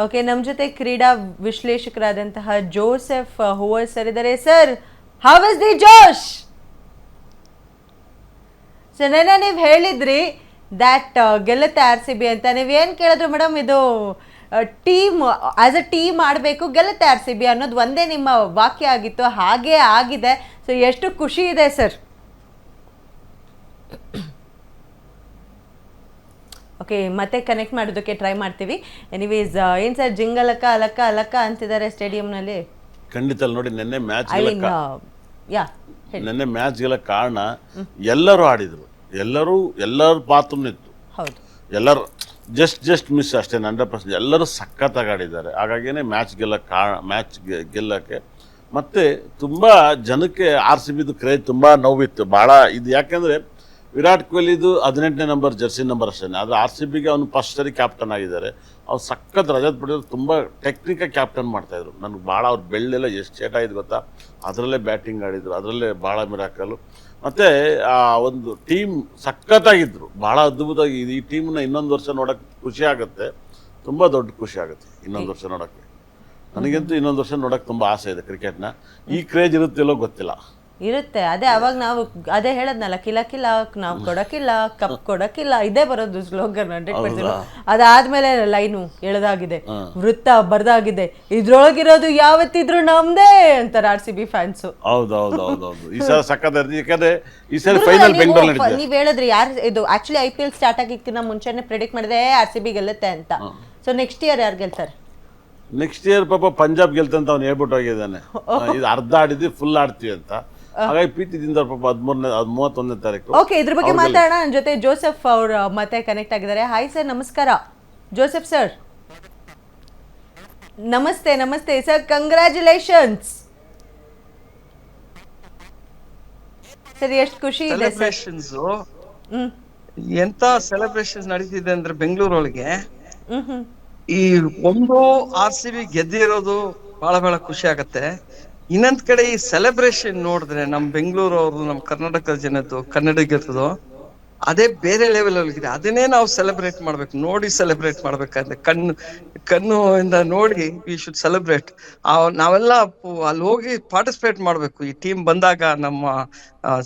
Okay, ನಮ್ಮ ಜೊತೆ ಕ್ರೀಡಾ ವಿಶ್ಲೇಷಕರಾದಂತಹ ಜೋಸೆಫ್ ಹೂವರ್ ಸರ್ ಇದ್ದಾರೆ. Sir, how is the Josh? So ನೆನ್ನೆ ನೀವು ಹೇಳಿದ್ರಿ ದ್ಯಾಟ್ ಗೆಲ್ಲುತ್ತೆ RCB ಅಂತ. ನೀವೇನು ಕೇಳಿದ್ರು ಮೇಡಮ್, ಇದು ಟೀಮ್ ಆಸ್ ಅ ಟೀಮ್ ಆಡಬೇಕು, ಗೆಲ್ಲುತ್ತೆ RCB ಅನ್ನೋದು ಒಂದೇ ನಿಮ್ಮ ವಾಕ್ಯ ಆಗಿತ್ತು. ಹಾಗೇ ಆಗಿದೆ. ಸೊ ಎಷ್ಟು ಖುಷಿ ಇದೆ ಸರ್. ಓಕೆ, ಮತ್ತೆ ಕನೆಕ್ಟ್ ಮಾಡೋದಕ್ಕೆ ಟ್ರೈ ಮಾಡ್ತೀವಿ. ಎನಿವೇಸ್, ಏನು ಸರ್, ಜಿಂಗಲಕ್ಕ ಅಲಕ್ಕ ಅಲಕ್ಕ ಅಂತಿದ್ದಾರೆ ಸ್ಟೇಡಿಯಂನಲ್ಲಿ. ಖಂಡಿತ ನೋಡಿ, ನಿನ್ನೆ ಮ್ಯಾಚ್ ಗೆಲ್ಲ ಕಾರಣ ಎಲ್ಲರೂ ಆಡಿದ್ರು, ಎಲ್ಲರ ಪಾತ್ರನೂ ಇತ್ತು. ಹೌದು, ಎಲ್ಲರೂ ಜಸ್ಟ್ ಮಿಸ್ ಅಷ್ಟೇ, 100%. ಎಲ್ಲರೂ ಸಖತ್ತಾಗಿ ಆಡಿದ್ದಾರೆ. ಹಾಗಾಗಿನೇ ಮ್ಯಾಚ್ ಗೆಲ್ಲಕ್ಕೆ ಮತ್ತೆ ತುಂಬ ಜನಕ್ಕೆ RCBದು ಕ್ರೇಜ್ ತುಂಬ ನೋವಿತ್ತು ಭಾಳ. ಇದು ಯಾಕೆಂದರೆ ವಿರಾಟ್ ಕೊಹ್ಲಿದು 18ನೇ ನಂಬರ್ ಜರ್ಸಿ ನಂಬರ್ ಅಷ್ಟೇ. ಆದರೆ RCBಗೆ ಅವನು ಫಸ್ಟ್ ಸರಿ ಕ್ಯಾಪ್ಟನ್ ಆಗಿದ್ದಾರೆ. ಅವ್ರು ಸಖತ್ ರಜತ್ ಪಡೆಯೋರು ತುಂಬ ಟೆಕ್ನಿಕಾಗಿ ಕ್ಯಾಪ್ಟನ್ ಮಾಡ್ತಾಯಿದ್ರು. ನನಗೆ ಭಾಳ ಅವ್ರ ಬೆಳ್ಳೆಲ್ಲ ಎಷ್ಟು ಚೇಟ ಆಯ್ತು ಗೊತ್ತಾ. ಅದರಲ್ಲೇ ಬ್ಯಾಟಿಂಗ್ ಆಡಿದರು, ಅದರಲ್ಲೇ ಭಾಳ ಮಿರಾಕಲ್ಲು. ಮತ್ತು ಆ ಒಂದು ಟೀಮ್ ಸಖತ್ತಾಗಿದ್ದರು, ಭಾಳ ಅದ್ಭುತವಾಗಿ. ಈ ಟೀಮನ್ನ ಇನ್ನೊಂದು ವರ್ಷ ನೋಡೋಕ್ಕೆ ಖುಷಿ ಆಗುತ್ತೆ, ತುಂಬ ದೊಡ್ಡ ಖುಷಿ ಆಗುತ್ತೆ ಇನ್ನೊಂದು ವರ್ಷ ನೋಡೋಕ್ಕೆ. ನನಗಂತೂ ಇನ್ನೊಂದು ವರ್ಷ ನೋಡೋಕ್ಕೆ ತುಂಬ ಆಸೆ ಇದೆ ಕ್ರಿಕೆಟ್ನ. ಈ ಕ್ರೇಜ್ ಇರುತ್ತಿಲ್ಲೋ ಗೊತ್ತಿಲ್ಲ. ಇರುತ್ತೆ. ಅದೇ ಅವಾಗ ನಾವು ಅದೇ ಹೇಳದ್ನಲ್ಲ, ಕಿಲ ನಾವು ಕೊಡಕ್ಕಿಲ್ಲ, ಕಪ್ ಕೊಡಕ್ಕಿಲ್ಲ, ಇದೇ ಬರೋದು ಸ್ಲೋಗನ್ 100%. ಅದಾದ್ಮೇಲೆ ಲೈನು ಎಳೆದಾಗಿದೆ, ವೃತ್ತ ಬರ್ದಾಗಿದೆ, ಇದ್ರೊಳಗಿರೋದು ಯಾವತ್ತಿದ್ರು ನಮ್ದೇ ಅಂತಾರೆ RCB ಫ್ಯಾನ್ಸು. ಹೌದೌದು, ಈ ಸಲ ಸಖತ್. ಯಾಕಂದ್ರೆ ಈ ಸಲ ಫೈನಲ್ ಬೆಂಗಳೂರು ನೀವ್ ಹೇಳಿದ್ರಿ, ಯಾರು ಇದು ಆಕ್ಚುಲಿ IPL ಸ್ಟಾರ್ಟ್ ಆಗಿಕ್ಕಿನ್ನ ಮುಂಚೆನೆ ಪ್ರೆಡಿಕ್ಟ್ ಮಾಡಿದೆ RCB ಗೆಲ್ಲುತ್ತೆ ಅಂತ. ಸೊ ನೆಕ್ಸ್ಟ್ ಇಯರ್ ಯಾರು ಗೆಲ್ತಾರೆ? ನೆಕ್ಸ್ಟ್ ಇಯರ್ ಪಾಪ ಪಂಜಾಬ್ ಗೆಲ್ತಂತ ಅವ್ನು ಹೇಳ್ಬಿಟ್ಟು ಹೋಗಿದ್ದಾನೆ. ಇದು ಅರ್ಧ ಆಡಿದ್ವಿ, ಫುಲ್ ಆಡ್ತೀವಿ ಅಂತ. ಹಾಗಾಗಿ ಪ್ರೀತಿದಿಂದ ಪಾಪ 31ನೇ ತಾರೀಕು. ಓಕೆ, ಇದ್ರ ಬಗ್ಗೆ ಮಾತಾಡೋಣ. ನನ್ನ ಜೊತೆ ಜೋಸೆಫ್ ಅವ್ರು ಮತ್ತೆ ಕನೆಕ್ಟ್ ಆಗಿದ್ದಾರೆ. ಹಾಯ್ ಸರ್, ನಮಸ್ಕಾರ. ಜೋಸೆಫ್ ಸರ್ ನಮಸ್ತೆ ಸರ್, ಕಂಗ್ರ್ಯಾಚುಲೇಷನ್ಸ್ ಸರ್. ಎಷ್ಟು ಖುಷಿ ಇದೆ ಸರ್. ಎಂತ ಸೆಲೆಬ್ರೇಷನ್ಸ್ ನಡೀತಿದೆ ಅಂದ್ರೆ ಬೆಂಗಳೂರೊಳಗೆ ಈ ಒಂದು RCB ಗೆದ್ದಿರೋದು ಬಹಳ ಖುಷಿ ಆಗತ್ತೆ. ಇನ್ನೊಂದ್ ಕಡೆ ಈ ಸೆಲೆಬ್ರೇಷನ್ ನೋಡಿದ್ರೆ ನಮ್ ಬೆಂಗಳೂರು ಅವ್ರದ್ದು, ನಮ್ ಕರ್ನಾಟಕದ ಜನದ್ದು, ಕನ್ನಡಿಗರದು ಅದೇ ಬೇರೆ ಲೆವೆಲ್ ಇದೆ. ಅದನ್ನೇ ನಾವು ಸೆಲೆಬ್ರೇಟ್ ಮಾಡ್ಬೇಕು, ನೋಡಿ ಸೆಲೆಬ್ರೇಟ್ ಮಾಡ್ಬೇಕಂದ್ರೆ ಕಣ್ಣು ಇಂದ ನೋಡಿ ವಿ ಶುಡ್ ಸೆಲೆಬ್ರೇಟ್. ನಾವೆಲ್ಲ ಅಲ್ಲಿ ಹೋಗಿ ಪಾರ್ಟಿಸಿಪೇಟ್ ಮಾಡ್ಬೇಕು. ಈ ಟೀಮ್ ಬಂದಾಗ ನಮ್ಮ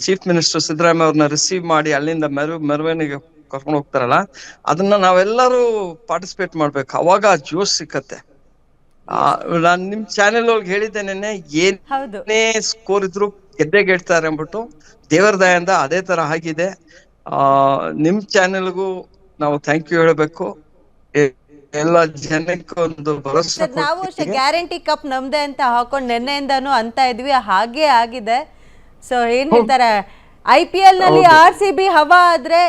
ಚೀಫ್ ಮಿನಿಸ್ಟರ್ ಸಿದ್ದರಾಮಯ್ಯ ಅವ್ರನ್ನ ರಿಸೀವ್ ಮಾಡಿ ಅಲ್ಲಿಂದ ಮೆರವಣಿಗೆ ಕರ್ಕೊಂಡು ಹೋಗ್ತಾರಲ್ಲ, ಅದನ್ನ ನಾವೆಲ್ಲರೂ ಪಾರ್ಟಿಸಿಪೇಟ್ ಮಾಡ್ಬೇಕು. ಅವಾಗ ಜೋಶ್ ಸಿಕ್ಕತ್ತೆ. ನಾನ್ ನಿಮ್ ಚಾನೆಲ್ ಒಳಗೆ ಹೇಳಿದ್ದೆ ನೆನ್ನೆ, ಏನೇ ಸ್ಕೋರ್ ಇದ್ರು ಗೆದ್ದೇ ಗೆಡ್ತಾರೆ ಅಂದ್ಬಿಟ್ಟು. ದೇವರ ದಯಿಂದ ಅದೇ ತರ ಆಗಿದೆ. ನಿಮ್ ಚಾನೆಲ್ಗೂ ನಾವು ಥ್ಯಾಂಕ್ ಯು ಹೇಳಬೇಕು. ಎಲ್ಲ ಜನಕ್ಕೆ ಒಂದು ಭರವಸೆ. ನಾವು ಅಷ್ಟೇ ಗ್ಯಾರಂಟಿ ಕಪ್ ನಮ್ದೆ ಅಂತ ಹಾಕೊಂಡು ನೆನ್ನೆಯಿಂದಾನು ಅಂತ ಇದ್ವಿ, ಹಾಗೆ ಆಗಿದೆ. ಸೊ ಏನ್ ಹೇಳ್ತಾರೆ, IPL ನಲ್ಲಿ RCB ಹವಾ ಆದ್ರೆ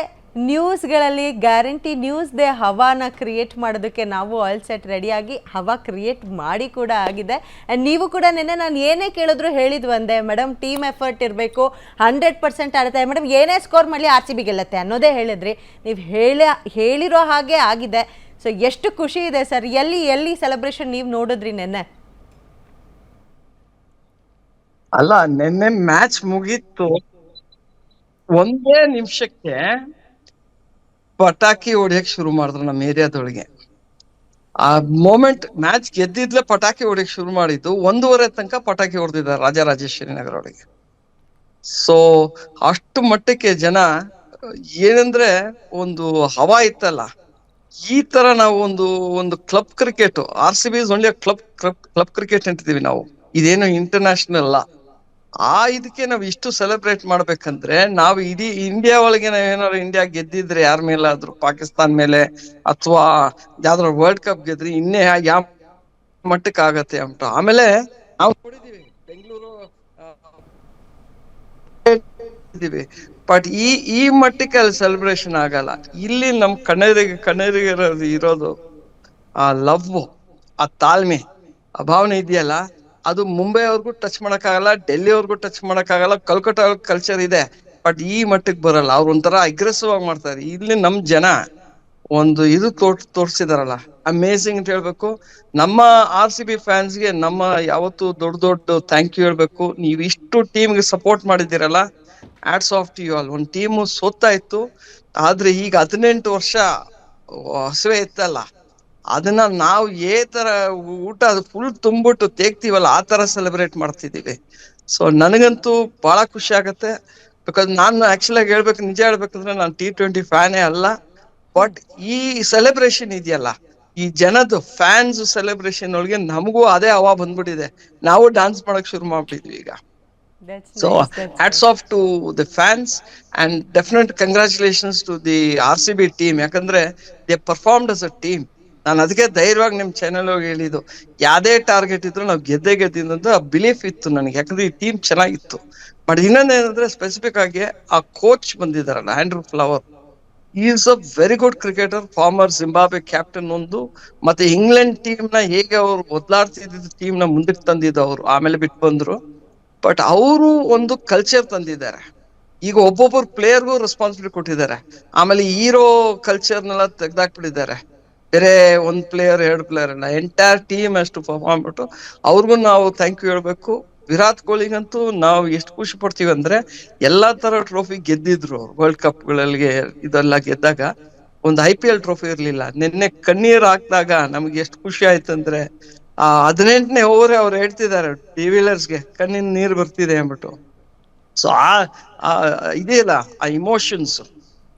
ನ್ಯೂಸ್ಗಳಲ್ಲಿ ಗ್ಯಾರಂಟಿ ನ್ಯೂಸ್ದೇ ಹವಾನ ಕ್ರಿಯೇಟ್ ಮಾಡೋದಕ್ಕೆ ನಾವು ಆಲ್ ಸೆಟ್ ರೆಡಿಯಾಗಿ ಹವಾ ಕ್ರಿಯೇಟ್ ಮಾಡಿ ಕೂಡ ಆಗಿದೆ. ಆ್ಯಂಡ್ ನೀವು ಕೂಡ ನೆನ್ನೆ ನಾನು ಏನೇ ಕೇಳಿದ್ರು ಹೇಳಿದ್ವು ಒಂದೇ, ಮೇಡಮ್ ಟೀಮ್ ಎಫರ್ಟ್ ಇರಬೇಕು, 100% ಆಡುತ್ತೆ ಮೇಡಮ್, ಏನೇ ಸ್ಕೋರ್ ಮಾಡಲಿ RCB ಗೆಲ್ಲತ್ತೆ ಅನ್ನೋದೇ ಹೇಳಿದ್ರಿ. ನೀವು ಹೇಳಿರೋ ಹಾಗೆ ಆಗಿದೆ. ಸೊ ಎಷ್ಟು ಖುಷಿ ಇದೆ ಸರ್. ಎಲ್ಲಿ ಸೆಲೆಬ್ರೇಷನ್ ನೀವು ನೋಡಿದ್ರಿ ನೆನ್ನೆ? ಅಲ್ಲ, ನೆನ್ನೆ ಮ್ಯಾಚ್ ಮುಗೀತು, ಒಂದೇ ನಿಮಿಷಕ್ಕೆ ಪಟಾಕಿ ಹೊಡಿಯಕ್ ಶುರು ಮಾಡಿದ್ರು ನಮ್ಮ ಏರಿಯಾದೊಳಗೆ. ಆ ಮೂಮೆಂಟ್ ಮ್ಯಾಚ್ ಗೆದ್ದಿದ್ಲೆ ಪಟಾಕಿ ಹೊಡಿಯಕ್ ಶುರು ಮಾಡಿದ್ದು. 1:30 ತನಕ ಪಟಾಕಿ ಹೊಡೆದಿದ್ದಾರೆ ರಾಜರಾಜೇಶ್ವರಿ ನಗರ ಒಳಗೆ. ಸೊ ಅಷ್ಟು ಮಟ್ಟಕ್ಕೆ ಜನ, ಏನಂದ್ರೆ ಒಂದು ಹವಾ ಇತ್ತಲ್ಲ. ಈ ತರ ನಾವು ಒಂದು club cricket, RCB is only club cricket ಅಂತಿದೀವಿ ನಾವು, ಇದೇನು ಇಂಟರ್ನ್ಯಾಷನಲ್ ಅಲ್ಲ. ಇದಕ್ಕೆ ನಾವ್ ಇಷ್ಟು ಸೆಲೆಬ್ರೇಟ್ ಮಾಡ್ಬೇಕಂದ್ರೆ, ನಾವು ಇಡೀ ಇಂಡಿಯಾ ಒಳಗೆ ನಾವೇನಾದ್ರು ಇಂಡಿಯಾ ಗೆದ್ದಿದ್ರೆ ಯಾರ ಮೇಲಾದ್ರೂ, ಪಾಕಿಸ್ತಾನ್ ಮೇಲೆ ಅಥವಾ ಯಾವ್ದಾದ್ರು ವರ್ಲ್ಡ್ ಕಪ್ ಗೆದ್ರಿ ಇನ್ನೇ ಯಾವ ಮಟ್ಟಕ್ಕೆ ಆಗತ್ತೆ ಅಂತ. ಆಮೇಲೆ ನಾವು ನೋಡಿದೀವಿ ಬೆಂಗಳೂರು ಬಟ್ ಈ ಮಟ್ಟಕ್ಕೆ ಅಲ್ಲಿ ಸೆಲೆಬ್ರೇಷನ್ ಆಗಲ್ಲ. ಇಲ್ಲಿ ನಮ್ ಕನ್ನಡಿಗರ ಇರೋದು ಆ ಲವ್, ಆ ತಾಳ್ಮೆ, ಆ ಭಾವನೆ ಇದೆಯಲ್ಲ, ಅದು ಮುಂಬೈ ಅವ್ರಿಗೂ ಟಚ್ ಮಾಡಕ್ಕಾಗಲ್ಲ, ಡೆಲ್ಲಿ ಅವ್ರಿಗೂ ಟಚ್ ಮಾಡಕ್ಕಾಗಲ್ಲ. ಕಲ್ಕತ್ತಾ ಕಲ್ಚರ್ ಇದೆ, ಬಟ್ ಈ ಮಟ್ಟಕ್ಕೆ ಬರಲ್ಲ. ಅವ್ರು ಒಂಥರ ಅಗ್ರೆಸಿವ್ ಆಗಿ ಮಾಡ್ತಾರೆ. ಇಲ್ಲಿ ನಮ್ ಜನ ಒಂದು ಇದು ತೋರ್ಸಿದಾರಲ್ಲ, ಅಮೇಸಿಂಗ್ ಅಂತ ಹೇಳ್ಬೇಕು. ನಮ್ಮ RCB ಫ್ಯಾನ್ಸ್ಗೆ ನಮ್ಮ ಯಾವತ್ತು ದೊಡ್ಡ ಥ್ಯಾಂಕ್ ಯು ಹೇಳ್ಬೇಕು. ನೀವ್ ಇಷ್ಟು ಟೀಮ್ಗೆ ಸಪೋರ್ಟ್ ಮಾಡಿದ್ದೀರಲ್ಲ, hats off to you all. ಒಂದ್ ಟೀಮು ಸೋತ್ತಾ ಇತ್ತು, ಆದ್ರೆ ಈಗ 18 ವರ್ಷ ಹಸುವೆ ಇತ್ತಲ್ಲ, ಅದನ್ನ ನಾವು ತರ ಊಟ ಅದು ಫುಲ್ ತುಂಬಿಟ್ಟು ತೇಗ್ತೀವಲ್ಲ ಆ ತರ ಸೆಲೆಬ್ರೇಟ್ ಮಾಡ್ತಿದೀವಿ. ಸೊ ನನಗಂತೂ ಬಹಳ ಖುಷಿ ಆಗತ್ತೆ. ಬಿಕಾಸ್ ನಾನು ಆಕ್ಚುಲ್ ಆಗಿ ನಿಜ ಹೇಳ್ಬೇಕಂದ್ರೆ ನಾನು T20 ಫ್ಯಾನೇ ಅಲ್ಲ. ಬಟ್ ಈ ಸೆಲೆಬ್ರೇಷನ್ ಇದೆಯಲ್ಲ, ಈ ಜನದ ಫ್ಯಾನ್ಸ್ ಸೆಲೆಬ್ರೇಷನ್ ಒಳಗೆ ನಮಗೂ ಅದೇ ಹವಾ ಬಂದ್ಬಿಟ್ಟಿದೆ. ನಾವು ಡಾನ್ಸ್ ಮಾಡಕ್ ಶುರು ಮಾಡ್ಬಿಟ್ಟಿದ್ವಿ ಈಗ. That's So nice. That's hats nice. off to the fans and definite congratulations to the RCB team. ಯಾಕಂದ್ರೆ they performed as a team. ನಾನು ಅದಕ್ಕೆ ಧೈರ್ಯವಾಗಿ ನಿಮ್ ಚಾನೆಲ್ ಹೋಗಿ ಹೇಳಿದ್ದು, ಯಾವ್ದೇ ಟಾರ್ಗೆಟ್ ಇದ್ರು ನಾವು ಗೆದ್ದಿದ್ದು ಆ ಬಿಲೀಫ್ ಇತ್ತು ನನಗೆ. ಯಾಕಂದ್ರೆ ಈ ಟೀಮ್ ಚೆನ್ನಾಗಿತ್ತು. ಬಟ್ ಇನ್ನೊಂದೇನಂದ್ರೆ ಸ್ಪೆಸಿಫಿಕ್ ಆಗಿ ಆ ಕೋಚ್ ಬಂದಿದಾರಲ್ಲ, Andrew Flower, is a very good cricketer. Former Zimbabwe captain ಒಂದು. ಮತ್ತೆ ಇಂಗ್ಲೆಂಡ್ ಟೀಮ್ ನ ಹೇಗೆ ಅವ್ರು ಒದ್ಲಾಡ್ತಿದ್ದ ಟೀಮ್ ನ ಮುಂದಕ್ಕೆ ತಂದಿದ್ದು ಅವ್ರು, ಆಮೇಲೆ ಬಿಟ್ಟು ಬಂದ್ರು. ಬಟ್ ಅವರು ಒಂದು ಕಲ್ಚರ್ ತಂದಿದ್ದಾರೆ. ಈಗ ಒಬ್ಬೊಬ್ಬರು ಪ್ಲೇಯರ್ಗೂ ರೆಸ್ಪಾನ್ಸಿಬಿಲಿಟಿ ಕೊಟ್ಟಿದ್ದಾರೆ. ಆಮೇಲೆ ಹೀರೋ ಕಲ್ಚರ್ನೆಲ್ಲ ತೆಗ್ದಾಕ್ಬಿಟ್ಟಿದ್ದಾರೆ. ಬೇರೆ ಒಂದ್ ಪ್ಲೇಯರ್ 2 ಪ್ಲೇಯರ್ ಅಲ್ಲ, ಎಂಟೈರ್ ಟೀಮ್ ಅಷ್ಟು ಪರ್ಫಾರ್ಮ್ ಬಿಟ್ಟು ಅವ್ರಿಗೂ ನಾವು ಥ್ಯಾಂಕ್ ಯು ಹೇಳ್ಬೇಕು. ವಿರಾಟ್ ಕೊಹ್ಲಿಗಂತೂ ನಾವು ಎಷ್ಟು ಖುಷಿ ಪಡ್ತೀವಿ ಅಂದ್ರೆ, ಎಲ್ಲಾ ತರ ಟ್ರೋಫಿ ಗೆದ್ದಿದ್ರು ವರ್ಲ್ಡ್ ಕಪ್ ಗಳಲ್ಲಿ. ಇದೆಲ್ಲ ಗೆದ್ದಾಗ ಒಂದು IPL ಟ್ರೋಫಿ ಇರ್ಲಿಲ್ಲ. ನಿನ್ನೆ ಕಣ್ಣೀರ್ ಹಾಕ್ದಾಗ ನಮ್ಗೆ ಎಷ್ಟು ಖುಷಿ ಆಯ್ತಂದ್ರೆ, 18ನೇ ಓವರ್ ಅವ್ರು ಹೇಳ್ತಿದ್ದಾರೆ ಡಿವಿಲಿಯರ್ಸ್ಗೆ ಕಣ್ಣಿನ ನೀರು ಬರ್ತಿದೆ ಅಂದ್ಬಿಟ್ಟು. ಸೊ ಇದೆಯಲ್ಲ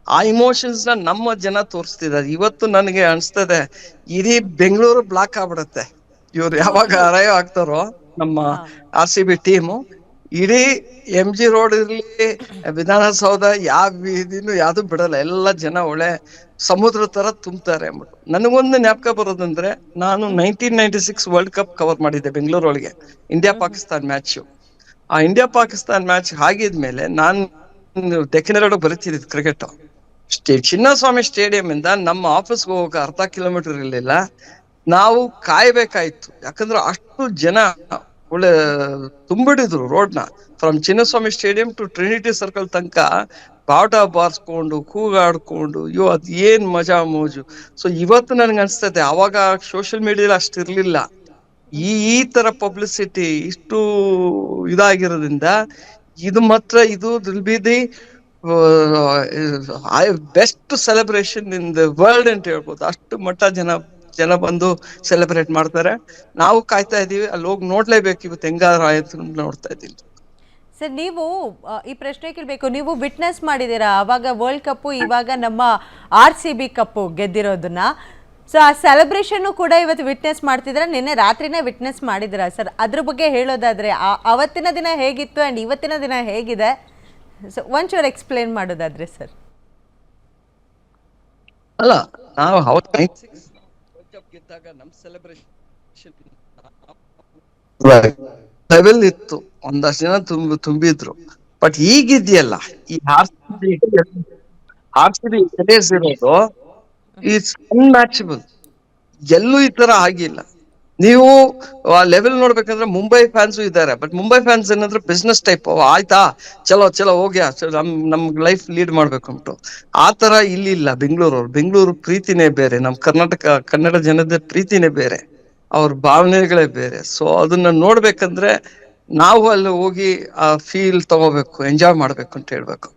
ಆ ಇಮೋಷನ್ಸ್ ನ ನಮ್ಮ ಜನ ತೋರಿಸ್ತಿದ್ದಾರೆ. ಇವತ್ತು ನನಗೆ ಅನ್ಸ್ತದೆ ಇಡೀ ಬೆಂಗಳೂರು ಬ್ಲಾಕ್ ಆಗ್ಬಿಡತ್ತೆ ಇವ್ರು ಯಾವಾಗ ಅರೈವ್ ಆಗ್ತಾರೋ ನಮ್ಮ RCB ಟೀಮು. ಇಡೀ MG ರೋಡ್ ಇರ್ಲಿ, ವಿಧಾನಸೌಧ, ಯಾವ ಇದನ್ನು ಯಾವ್ದು ಬಿಡಲ್ಲ. ಎಲ್ಲ ಜನ ಒಳ್ಳೆ ಸಮುದ್ರ ತರ ತುಂಬ್ತಾರೆ ಅಂದ್ಬಿಟ್ಟು. ನನಗೊಂದು ಜ್ಞಾಪಕ ಬರೋದಂದ್ರೆ, ನಾನು 1996 ವರ್ಲ್ಡ್ ಕಪ್ ಕವರ್ ಮಾಡಿದ್ದೆ ಬೆಂಗಳೂರೊಳಗೆ, ಇಂಡಿಯಾ ಪಾಕಿಸ್ತಾನ್ ಮ್ಯಾಚ್. ಆ ಇಂಡಿಯಾ ಪಾಕಿಸ್ತಾನ್ ಮ್ಯಾಚ್ ಆಗಿದ್ಮೇಲೆ ನಾನು ಡೆಕ್ಕಿನೆರಡು ಬರೀತಿದ್ದೆ ಕ್ರಿಕೆಟ್. ಚಿನ್ನಸ್ವಾಮಿ ಸ್ಟೇಡಿಯಂ ಇಂದ ನಮ್ಮ ಆಫೀಸ್ಗೆ ಹೋಗಕ್ಕೆ ಅರ್ಧ ಕಿಲೋಮೀಟರ್ ಇರ್ಲಿಲ್ಲ. ನಾವು ಕಾಯ್ಬೇಕಾಯ್ತು, ಯಾಕಂದ್ರೆ ಅಷ್ಟು ಜನ ಒಳ್ಳೆ ತುಂಬಿಡಿದ್ರು ರೋಡ್ನ. From Chinnaswamy stadium to Trinity Circle ತನಕ ಬಾವುಟ ಬಾರ್ಸ್ಕೊಂಡು ಕೂಗಾಡ್ಕೊಂಡು, ಅಯ್ಯೋ ಅದ್ ಏನ್ ಮಜಾ ಮೋಜು. ಸೊ ಇವತ್ತು ನನ್ಗೆ ಅನ್ಸ್ತದೆ, ಅವಾಗ ಸೋಷಿಯಲ್ ಮೀಡಿಯಾದಲ್ಲಿ ಅಷ್ಟು ಇರ್ಲಿಲ್ಲ. ಈ ತರ ಪಬ್ಲಿಸಿಟಿ ಇಷ್ಟು ಇದಾಗಿರೋದ್ರಿಂದ ಇದು ಮಾತ್ರ ಇದು will be the best celebration in the world ಅಂತ ಹೇಳ್ಬೋದು. ಅಷ್ಟು ಮಟ್ಟ ಜನ ಬಂದು ಸೆಲೆಬ್ರೇಟ್ ಮಾಡ್ತಾರೆ. ನಾವು ಕಾಯ್ತಾ ಇದೀವಿ, ಅಲ್ಲಿ ಹೋಗಿ ನೋಡ್ಲೇಬೇಕು. ಇವತ್ತು ಹೆಂಗಾರ ಆಯ್ತು ನೋಡ್ತಾ ಇದ್ದೀನಿ. ಸರ್, ನೀವು ಈ ಪ್ರಶ್ನೆ ಕೇಳಬೇಕು, ನೀವು ವಿಟ್ನೆಸ್ ಮಾಡಿದ್ದೀರಾ ಅವಾಗ ವರ್ಲ್ಡ್ ಕಪ್ಪು, ಇವಾಗ ನಮ್ಮ RCB ಕಪ್ಪು ಗೆದ್ದಿರೋದನ್ನ. ಸೊ ಆ ಸೆಲೆಬ್ರೇಷನ್ನು ಕೂಡ ಇವತ್ತು ವಿಟ್ನೆಸ್ ಮಾಡ್ತಿದ್ದೀರಾ, ನಿನ್ನೆ ರಾತ್ರಿನೇ ವಿಟ್ನೆಸ್ ಮಾಡಿದ್ದೀರಾ ಸರ್. ಅದ್ರ ಬಗ್ಗೆ ಹೇಳೋದಾದ್ರೆ ಅವತ್ತಿನ ದಿನ ಹೇಗಿತ್ತು ಆ್ಯಂಡ್ ಇವತ್ತಿನ ದಿನ ಹೇಗಿದೆ, ಸೊ ಒಂಚೂರು ಎಕ್ಸ್ಪ್ಲೇನ್ ಮಾಡೋದಾದ್ರೆ ಸರ್. ಅಲ್ಲ, ನಾವು ಗೆದ್ದಾಗ ನಮ್ ಸೆಲೆಬ್ರೇಷನ್ ಲೆವೆಲ್ ಇತ್ತು, ಒಂದಷ್ಟು ಜನ ತುಂಬಿದ್ರು. ಬಟ್ ಈಗಿದೆಯಲ್ಲ, ಈ RCB ಇರೋದು ಇಟ್ಸ್ ಅನ್ಮ್ಯಾಚಬಲ್. ಎಲ್ಲೂ ಈ ತರ ಆಗಿಲ್ಲ. ನೀವು ಆ ಲೆವೆಲ್ ನೋಡ್ಬೇಕಂದ್ರೆ ಮುಂಬೈ ಫ್ಯಾನ್ಸು ಇದ್ದಾರೆ. ಬಟ್ ಮುಂಬೈ ಫ್ಯಾನ್ಸ್ ಏನಂದ್ರೆ ಬಿಸ್ನೆಸ್ ಟೈಪ್, ಆಯ್ತಾ ಚಲೋ ಹೋಗ್ಯಾ, ನಮ್ ಲೈಫ್ ಲೀಡ್ ಮಾಡ್ಬೇಕು ಅಂದ್ಬಿಟ್ಟು. ಆ ತರ ಇಲ್ಲಿ ಇಲ್ಲ. ಬೆಂಗಳೂರು ಪ್ರೀತಿನೇ ಬೇರೆ, ನಮ್ ಕನ್ನಡ ಜನದ ಪ್ರೀತಿನೇ ಬೇರೆ, ಅವ್ರ ಭಾವನೆಗಳೇ ಬೇರೆ. ಸೊ ಅದನ್ನ ನೋಡ್ಬೇಕಂದ್ರೆ ನಾವು ಅಲ್ಲಿ ಹೋಗಿ ಆ ಫೀಲ್ ತಗೋಬೇಕು, ಎಂಜಾಯ್ ಮಾಡ್ಬೇಕು ಅಂತ ಹೇಳ್ಬೇಕು.